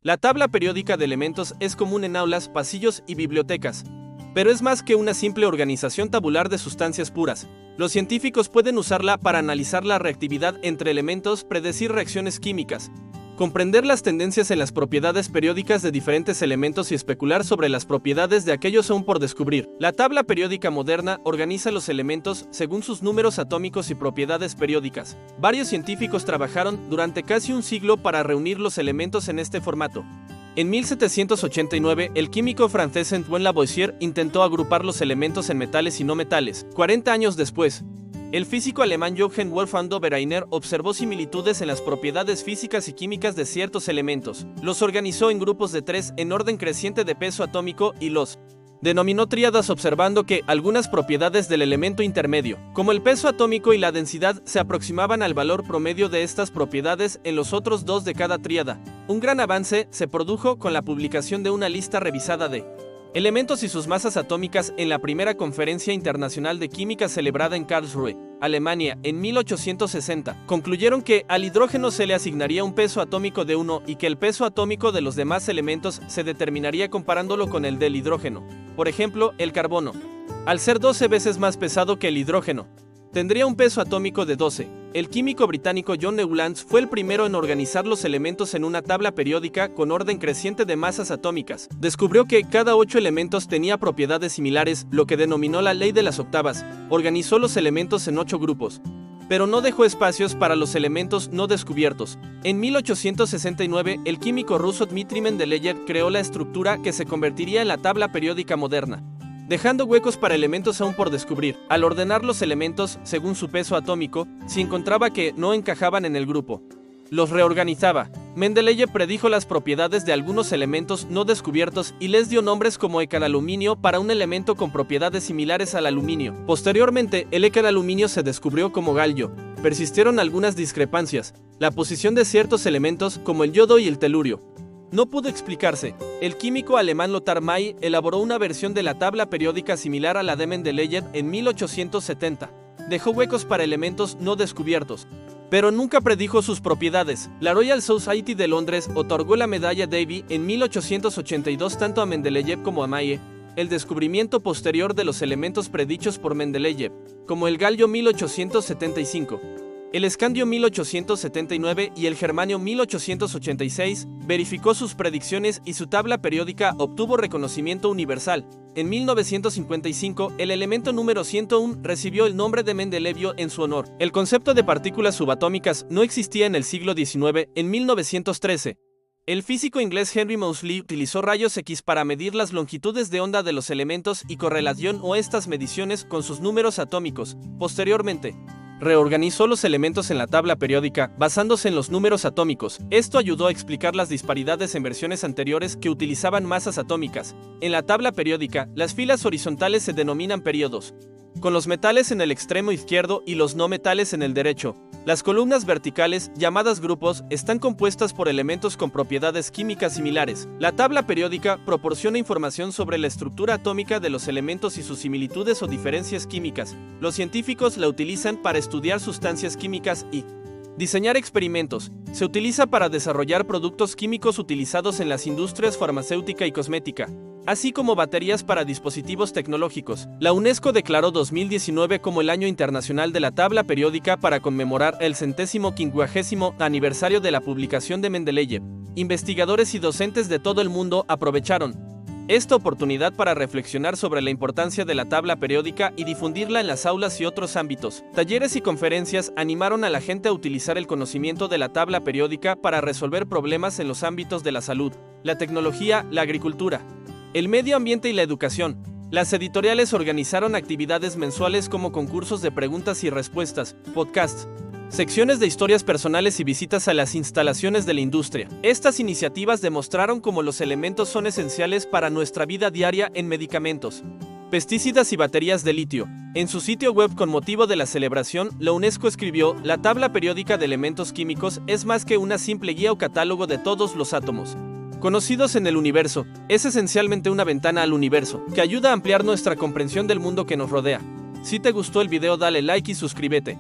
La tabla periódica de elementos es común en aulas, pasillos y bibliotecas, pero es más que una simple organización tabular de sustancias puras. Los científicos pueden usarla para analizar la reactividad entre elementos, predecir reacciones químicas, comprender las tendencias en las propiedades periódicas de diferentes elementos y especular sobre las propiedades de aquellos aún por descubrir. La tabla periódica moderna organiza los elementos según sus números atómicos y propiedades periódicas. Varios científicos trabajaron durante casi un siglo para reunir los elementos en este formato. En 1789, el químico francés Antoine Lavoisier intentó agrupar los elementos en metales y no metales. 40 años después, el físico alemán Johann Wolfgang Dobereiner observó similitudes en las propiedades físicas y químicas de ciertos elementos. Los organizó en grupos de 3 en orden creciente de peso atómico y los denominó tríadas, observando que algunas propiedades del elemento intermedio, como el peso atómico y la densidad, se aproximaban al valor promedio de estas propiedades en los otros 2 de cada tríada. Un gran avance se produjo con la publicación de una lista revisada de elementos y sus masas atómicas en la primera Conferencia Internacional de Química celebrada en Karlsruhe, Alemania, en 1860. Concluyeron que al hidrógeno se le asignaría un peso atómico de 1 y que el peso atómico de los demás elementos se determinaría comparándolo con el del hidrógeno. Por ejemplo, el carbono, al ser 12 veces más pesado que el hidrógeno, tendría un peso atómico de 12. El químico británico John Newlands fue el primero en organizar los elementos en una tabla periódica con orden creciente de masas atómicas. Descubrió que cada 8 elementos tenía propiedades similares, lo que denominó la ley de las octavas. Organizó los elementos en 8 grupos, pero no dejó espacios para los elementos no descubiertos. En 1869, el químico ruso Dmitri Mendeleev creó la estructura que se convertiría en la tabla periódica moderna, dejando huecos para elementos aún por descubrir. Al ordenar los elementos según su peso atómico, si encontraba que no encajaban en el grupo, los reorganizaba. Mendeleev predijo las propiedades de algunos elementos no descubiertos y les dio nombres como ecalaluminio para un elemento con propiedades similares al aluminio. Posteriormente, el ecalaluminio se descubrió como galio. Persistieron algunas discrepancias. La posición de ciertos elementos, como el yodo y el telurio, no pudo explicarse. El químico alemán Lothar May elaboró una versión de la tabla periódica similar a la de Mendeleev en 1870. Dejó huecos para elementos no descubiertos, pero nunca predijo sus propiedades. La Royal Society de Londres otorgó la medalla Davy en 1882 tanto a Mendeleev como a May. El descubrimiento posterior de los elementos predichos por Mendeleev, como el galio 1875, el escandio 1879 y el germanio 1886, verificó sus predicciones y su tabla periódica obtuvo reconocimiento universal. En 1955, el elemento número 101 recibió el nombre de Mendelevio en su honor. El concepto de partículas subatómicas no existía en el siglo XIX. En 1913, el físico inglés Henry Moseley utilizó rayos X para medir las longitudes de onda de los elementos y correlación o estas mediciones con sus números atómicos. Posteriormente, reorganizó los elementos en la tabla periódica basándose en los números atómicos. Esto ayudó a explicar las disparidades en versiones anteriores que utilizaban masas atómicas. En la tabla periódica, las filas horizontales se denominan períodos, con los metales en el extremo izquierdo y los no metales en el derecho. Las columnas verticales, llamadas grupos, están compuestas por elementos con propiedades químicas similares. La tabla periódica proporciona información sobre la estructura atómica de los elementos y sus similitudes o diferencias químicas. Los científicos la utilizan para estudiar sustancias químicas y diseñar experimentos. Se utiliza para desarrollar productos químicos utilizados en las industrias farmacéutica y cosmética, así como baterías para dispositivos tecnológicos. La UNESCO declaró 2019 como el Año Internacional de la Tabla Periódica para conmemorar el 150º aniversario de la publicación de Mendeleev. Investigadores y docentes de todo el mundo aprovecharon esta oportunidad para reflexionar sobre la importancia de la tabla periódica y difundirla en las aulas y otros ámbitos. Talleres y conferencias animaron a la gente a utilizar el conocimiento de la tabla periódica para resolver problemas en los ámbitos de la salud, la tecnología, la agricultura, el medio ambiente y la educación. Las editoriales organizaron actividades mensuales como concursos de preguntas y respuestas, podcasts, secciones de historias personales y visitas a las instalaciones de la industria. Estas iniciativas demostraron cómo los elementos son esenciales para nuestra vida diaria en medicamentos, pesticidas y baterías de litio. En su sitio web con motivo de la celebración, la UNESCO escribió: la tabla periódica de elementos químicos es más que una simple guía o catálogo de todos los átomos conocidos en el universo. Es esencialmente una ventana al universo, que ayuda a ampliar nuestra comprensión del mundo que nos rodea. Si te gustó el video, dale like y suscríbete.